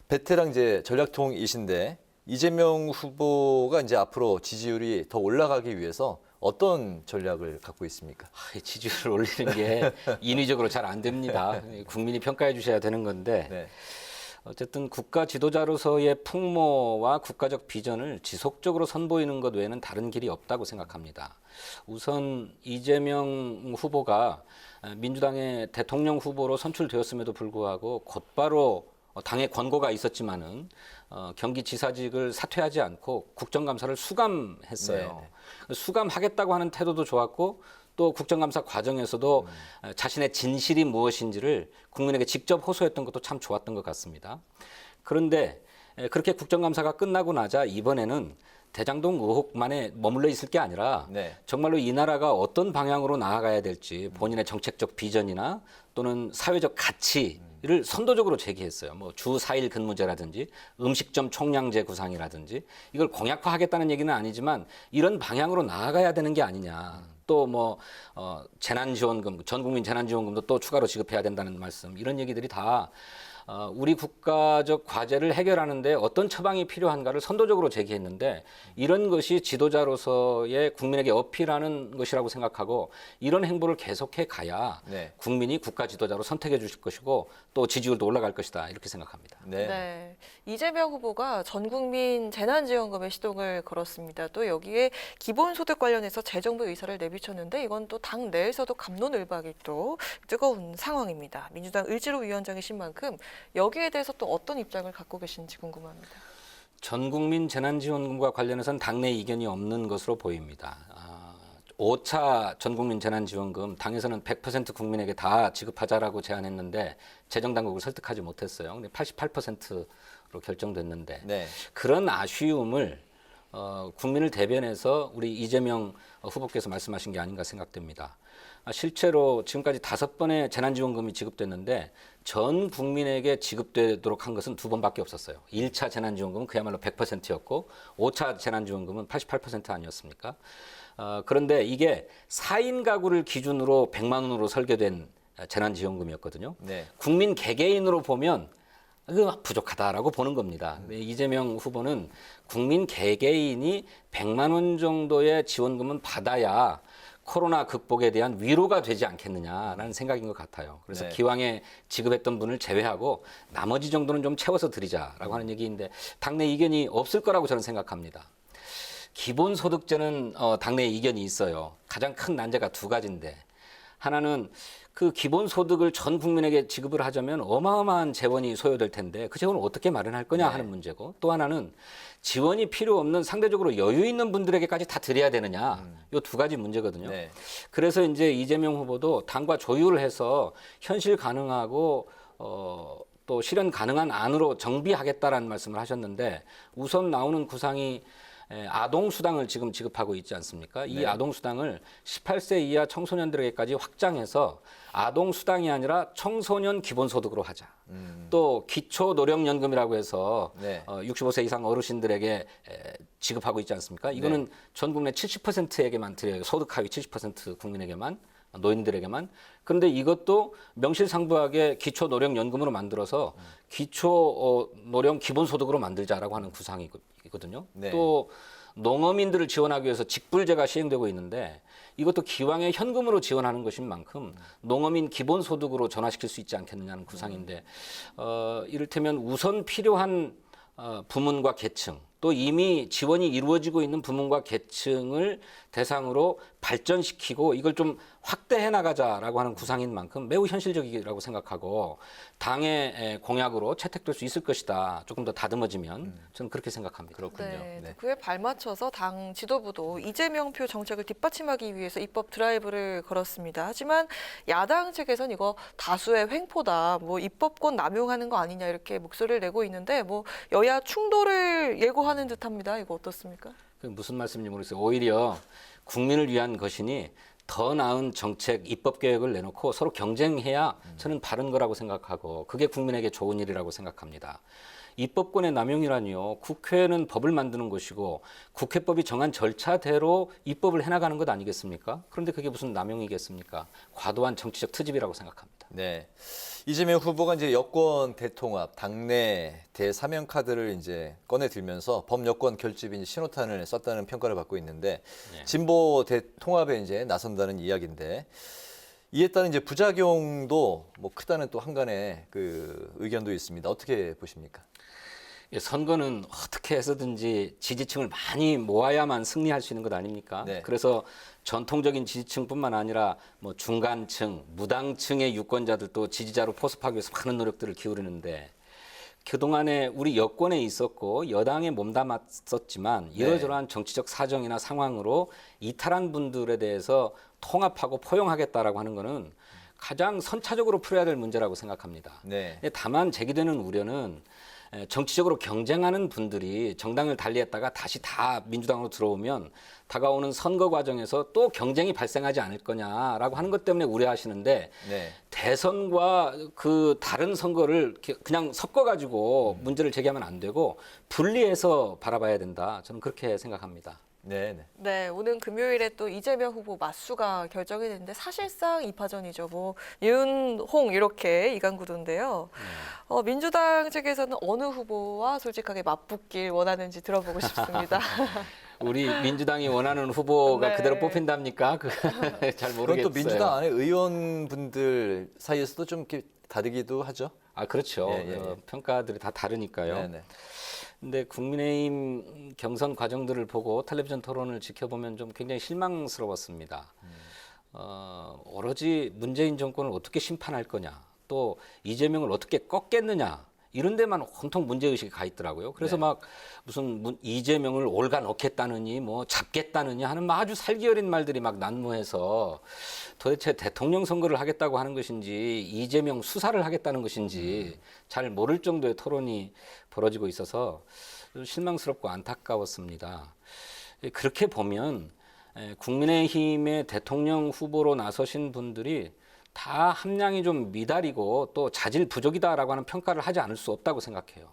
베테랑 이제 전략통이신데 이재명 후보가 이제 앞으로 지지율이 더 올라가기 위해서 어떤 전략을 갖고 있습니까? 지지율을 올리는 게 인위적으로 잘 안 됩니다. 국민이 평가해 주셔야 되는 건데 네. 어쨌든 국가 지도자로서의 풍모와 국가적 비전을 지속적으로 선보이는 것 외에는 다른 길이 없다고 생각합니다. 우선 이재명 후보가 민주당의 대통령 후보로 선출되었음에도 불구하고 곧바로 당의 권고가 있었지만은 경기지사직을 사퇴하지 않고 국정감사를 수감했어요. 수감하겠다고 하는 태도도 좋았고 또 국정감사 과정에서도 자신의 진실이 무엇인지를 국민에게 직접 호소했던 것도 참 좋았던 것 같습니다. 그런데 그렇게 국정감사가 끝나고 나자 이번에는 대장동 의혹만에 머물러 있을 게 아니라 정말로 이 나라가 어떤 방향으로 나아가야 될지 본인의 정책적 비전이나 또는 사회적 가치를 선도적으로 제기했어요. 뭐 주 4일 근무제라든지 음식점 총량제 구상이라든지 이걸 공약화하겠다는 얘기는 아니지만 이런 방향으로 나아가야 되는 게 아니냐. 또 뭐 재난지원금, 전국민 재난지원금도 또 추가로 지급해야 된다는 말씀, 이런 얘기들이 다 우리 국가적 과제를 해결하는데 어떤 처방이 필요한가를 선도적으로 제기했는데, 이런 것이 지도자로서의 국민에게 어필하는 것이라고 생각하고 이런 행보를 계속해 가야 국민이 국가 지도자로 선택해 주실 것이고 또 지지율도 올라갈 것이다, 이렇게 생각합니다. 네. 이재명 후보가 전국민 재난지원금에 시동을 걸었습니다. 또 여기에 기본소득 관련해서 재정부 의사를 내비쳤는데 이건 또 당 내에서도 갑론을박이 또 뜨거운 상황입니다. 민주당 을지로 위원장이신 만큼 여기에 대해서 또 어떤 입장을 갖고 계신지 궁금합니다. 전국민 재난지원금과 관련해서는 당내 이견이 없는 것으로 보입니다. 5차 전국민 재난지원금 당에서는 100% 국민에게 다 지급하자라고 제안했는데 재정당국을 설득하지 못했어요. 근데 88%로 결정됐는데 그런 아쉬움을 국민을 대변해서 우리 이재명 후보께서 말씀하신 게 아닌가 생각됩니다. 실제로 지금까지 5번의 재난지원금이 지급됐는데 전 국민에게 지급되도록 한 것은 2번밖에 없었어요. 1차 재난지원금은 그야말로 100%였고 5차 재난지원금은 88% 아니었습니까? 그런데 이게 4인 가구를 기준으로 100만 원으로 설계된 재난지원금이었거든요. 국민 개개인으로 보면 부족하다라고 보는 겁니다. 이재명 후보는 국민 개개인이 100만 원 정도의 지원금은 받아야 코로나 극복에 대한 위로가 되지 않겠느냐라는 생각인 것 같아요. 그래서 기왕에 지급했던 분을 제외하고 나머지 정도는 좀 채워서 드리자라고 하는 얘기인데 당내 이견이 없을 거라고 저는 생각합니다. 기본소득제는 당내 이견이 있어요. 가장 큰 난제가 2가지인데, 하나는 그 기본소득을 전 국민에게 지급을 하자면 어마어마한 재원이 소요될 텐데 그 재원을 어떻게 마련할 거냐 하는 문제고, 또 하나는 지원이 필요 없는 상대적으로 여유 있는 분들에게까지 다 드려야 되느냐, 이 2가지 문제거든요. 그래서 이제 이재명 후보도 당과 조율을 해서 현실 가능하고 또 실현 가능한 안으로 정비하겠다라는 말씀을 하셨는데, 우선 나오는 구상이 아동수당을 지금 지급하고 있지 않습니까? 이 아동수당을 18세 이하 청소년들에게까지 확장해서 아동수당이 아니라 청소년 기본소득으로 하자. 또 기초노령연금이라고 해서 65세 이상 어르신들에게 지급하고 있지 않습니까? 이거는 전 국내 70%에게만 드려요. 소득 하위 70% 국민에게만, 노인들에게만. 그런데 이것도 명실상부하게 기초노령연금으로 만들어서 기초노령 기본소득으로 만들자라고 하는 구상이거든요. 또 농어민들을 지원하기 위해서 직불제가 시행되고 있는데 이것도 기왕에 현금으로 지원하는 것인 만큼 농어민 기본소득으로 전환시킬 수 있지 않겠느냐는 구상인데, 이를테면 우선 필요한 부문과 계층, 또 이미 지원이 이루어지고 있는 부문과 계층을 대상으로 발전시키고 이걸 좀 확대해 나가자라고 하는 구상인 만큼 매우 현실적이라고 생각하고 당의 공약으로 채택될 수 있을 것이다. 조금 더 다듬어지면 저는 그렇게 생각합니다. 그렇군요. 네, 그에 발맞춰서 당 지도부도 이재명표 정책을 뒷받침하기 위해서 입법 드라이브를 걸었습니다. 하지만 야당 측에서는 이거 다수의 횡포다, 뭐 입법권 남용하는 거 아니냐 이렇게 목소리를 내고 있는데 뭐 여야 충돌을 예고하는 듯합니다. 이거 어떻습니까? 무슨 말씀인지 모르겠어요. 오히려 국민을 위한 것이니 더 나은 정책, 입법 계획을 내놓고 서로 경쟁해야 저는 바른 거라고 생각하고 그게 국민에게 좋은 일이라고 생각합니다. 입법권의 남용이라니요. 국회는 법을 만드는 것이고 국회법이 정한 절차대로 입법을 해나가는 것 아니겠습니까? 그런데 그게 무슨 남용이겠습니까? 과도한 정치적 트집이라고 생각합니다. 네. 이재명 후보가 이제 여권 대통합, 당내 대사명 카드를 이제 꺼내 들면서 범여권 결집인 신호탄을 쐈다는 평가를 받고 있는데 진보 대통합에 이제 나선다는 이야기인데 이에 따른 이제 부작용도 뭐 크다는 또 한간의 그 의견도 있습니다. 어떻게 보십니까? 선거는 어떻게 해서든지 지지층을 많이 모아야만 승리할 수 있는 것 아닙니까? 네. 그래서 전통적인 지지층뿐만 아니라 뭐 중간층, 무당층의 유권자들도 지지자로 포섭하기 위해서 많은 노력들을 기울이는데 그동안에 우리 여권에 있었고 여당에 몸담았었지만 이러저러한 정치적 사정이나 상황으로 이탈한 분들에 대해서 통합하고 포용하겠다라고 하는 거는 가장 선차적으로 풀어야 될 문제라고 생각합니다. 네. 다만 제기되는 우려는 정치적으로 경쟁하는 분들이 정당을 달리했다가 다시 다 민주당으로 들어오면 다가오는 선거 과정에서 또 경쟁이 발생하지 않을 거냐라고 하는 것 때문에 우려하시는데 네. 대선과 그 다른 선거를 그냥 섞어가지고 문제를 제기하면 안 되고 분리해서 바라봐야 된다. 저는 그렇게 생각합니다. 네. 네, 오는 금요일에 또 이재명 후보 맞수가 결정이 됐는데 사실상 2파전이죠. 뭐 윤, 홍 이렇게 이강구도인데요. 민주당 측에서는 어느 후보와 솔직하게 맞붙길 원하는지 들어보고 싶습니다. 우리 민주당이 원하는 후보가 네. 그대로 뽑힌답니까? 잘 모르겠어요. 그건 또 민주당 안에 의원분들 사이에서도 좀 이렇게 다르기도 하죠. 아, 그렇죠. 예. 평가들이 다 다르니까요. 네네. 근데 국민의힘 경선 과정들을 보고 텔레비전 토론을 지켜보면 좀 굉장히 실망스러웠습니다. 오로지 문재인 정권을 어떻게 심판할 거냐, 또 이재명을 어떻게 꺾겠느냐, 이런 데만 온통 문제의식이 가 있더라고요. 그래서 네. 막 무슨 이재명을 올가 넣겠다느니 뭐 잡겠다느니 하는 막 아주 살기어린 말들이 막 난무해서 도대체 대통령 선거를 하겠다고 하는 것인지 이재명 수사를 하겠다는 것인지 잘 모를 정도의 토론이 벌어지고 있어서 실망스럽고 안타까웠습니다. 그렇게 보면 국민의힘의 대통령 후보로 나서신 분들이 다 함량이 좀 미달이고 또 자질 부족이다라고 하는 평가를 하지 않을 수 없다고 생각해요.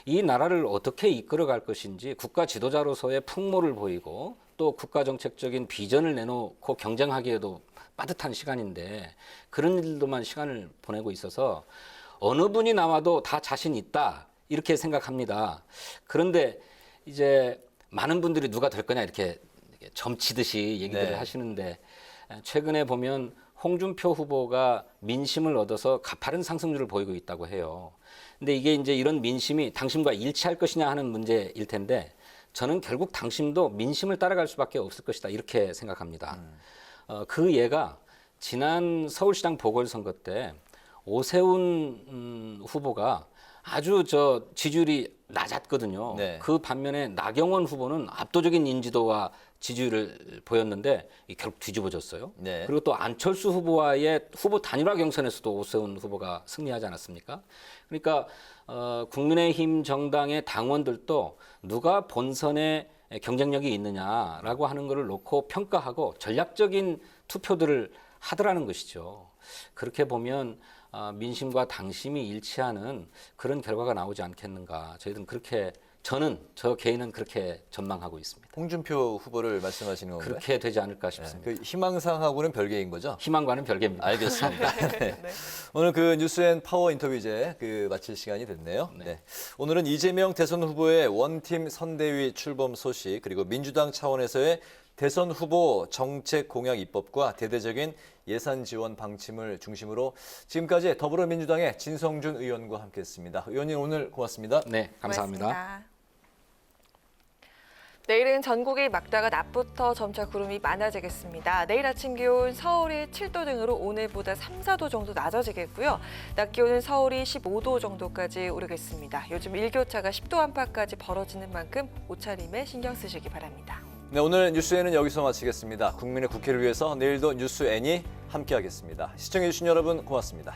이 나라를 어떻게 이끌어갈 것인지 국가 지도자로서의 풍모를 보이고 또 국가 정책적인 비전을 내놓고 경쟁하기에도 빠듯한 시간인데 그런 일들만 시간을 보내고 있어서 어느 분이 나와도 다 자신 있다 이렇게 생각합니다. 그런데 이제 많은 분들이 누가 될 거냐 이렇게 점치듯이 얘기들을 네. 하시는데 최근에 보면 홍준표 후보가 민심을 얻어서 가파른 상승률을 보이고 있다고 해요. 근데 이게 이제 이런 민심이 당심과 일치할 것이냐 하는 문제일 텐데 저는 결국 당심도 민심을 따라갈 수밖에 없을 것이다 이렇게 생각합니다. 그 예가 지난 서울시장 보궐선거 때 오세훈 후보가 아주 지지율이 낮았거든요. 네. 그 반면에 나경원 후보는 압도적인 인지도와 지지율을 보였는데 결국 뒤집어졌어요. 네. 그리고 또 안철수 후보와의 후보 단일화 경선에서도 오세훈 후보가 승리하지 않았습니까? 그러니까 국민의힘 정당의 당원들도 누가 본선에 경쟁력이 있느냐라고 하는 것을 놓고 평가하고 전략적인 투표들을 하더라는 것이죠. 그렇게 보면 민심과 당심이 일치하는 그런 결과가 나오지 않겠는가. 저희들은 그렇게 저 개인은 그렇게 전망하고 있습니다. 홍준표 후보를 말씀하시는 건가요? 그렇게 되지 않을까 싶습니다. 그 희망상하고는 별개인 거죠? 희망과는 별개입니다. 알겠습니다. 네. 오늘 그 뉴스앤파워 인터뷰 이제 마칠 시간이 됐네요. 네. 오늘은 이재명 대선 후보의 원팀 선대위 출범 소식 그리고 민주당 차원에서의 대선 후보 정책 공약 입법과 대대적인 예산 지원 방침을 중심으로 지금까지 더불어민주당의 진성준 의원과 함께했습니다. 의원님 오늘 고맙습니다. 네, 감사합니다. 고맙습니다. 내일은 전국이 맑다가 낮부터 점차 구름이 많아지겠습니다. 내일 아침 기온 서울이 7도 등으로 오늘보다 3, 4도 정도 낮아지겠고요. 낮 기온은 서울이 15도 정도까지 오르겠습니다. 요즘 일교차가 10도 안팎까지 벌어지는 만큼 옷차림에 신경 쓰시기 바랍니다. 네, 오늘 뉴스에는 여기서 마치겠습니다. 국민의 국회를 위해서 내일도 뉴스 N이 함께하겠습니다. 시청해주신 여러분 고맙습니다.